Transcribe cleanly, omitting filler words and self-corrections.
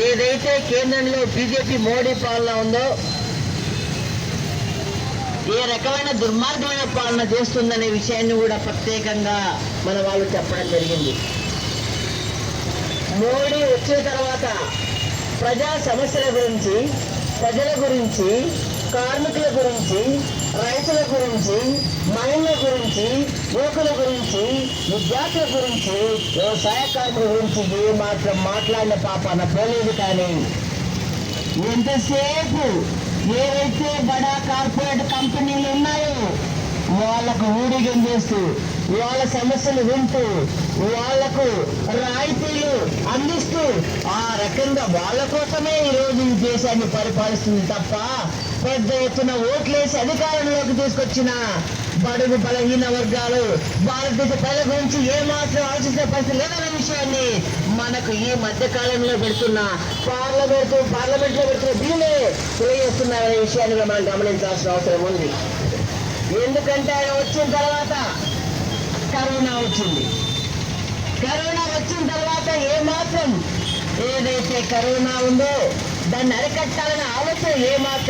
ఏదైతే కేంద్రంలో బీజేపీ మోడీ పాలన ఉందో, ఏ రకమైన దుర్మార్గమైన పాలన చేస్తుందనే విషయాన్ని కూడా ప్రత్యేకంగా మన వాళ్ళు చెప్పడం జరిగింది. మోడీ వచ్చిన తర్వాత ప్రజా సమస్యల గురించి, ప్రజల గురించి, కార్మికుల గురించి, రైతుల గురించి, మహిళల గురించి, యువకుల గురించి, విద్యార్థుల గురించి, వ్యవసాయ కార్మికుల గురించి ఏ మాత్రం మాట్లాడిన పాపాన పోలేదు. కానీ ఎంతసేపు ఏవైతే బడా కార్పొరేట్ కంపెనీలు ఉన్నాయో వాళ్లకు ఊడిగం చేస్తూ, వాళ్ళ సమస్యలు వింటూ, వాళ్లకు రాయితీలు అందిస్తూ ఆ రకంగా వాళ్ళ కోసమే ఈరోజు ఈ దేశాన్ని పరిపాలిస్తుంది తప్ప పెద్ద ఎత్తున ఓట్లేసి అధికారంలోకి తీసుకొచ్చిన బడుగు బలహీన వర్గాలు భారతదేశ ప్రజల గురించి ఏమాత్రం ఆలోచించే పరిస్థితి లేదన్న విషయాన్ని మనకు ఈ మధ్య కాలంలో పెడుతున్న పార్లమెంట్లో పెడుతున్న బిల్లులే తెలియజేస్తున్నారనే విషయాన్ని మనం గమనించాల్సిన అవసరం ఉంది. ఎందుకంటే ఆయన వచ్చిన తర్వాత కరోనా వచ్చింది. కరోనా వచ్చిన తర్వాత ఏమాత్రం ఏదైతే కరోనా ఉందో దాన్ని అరికట్టాలనే ఆలోచన ఏమాత్రం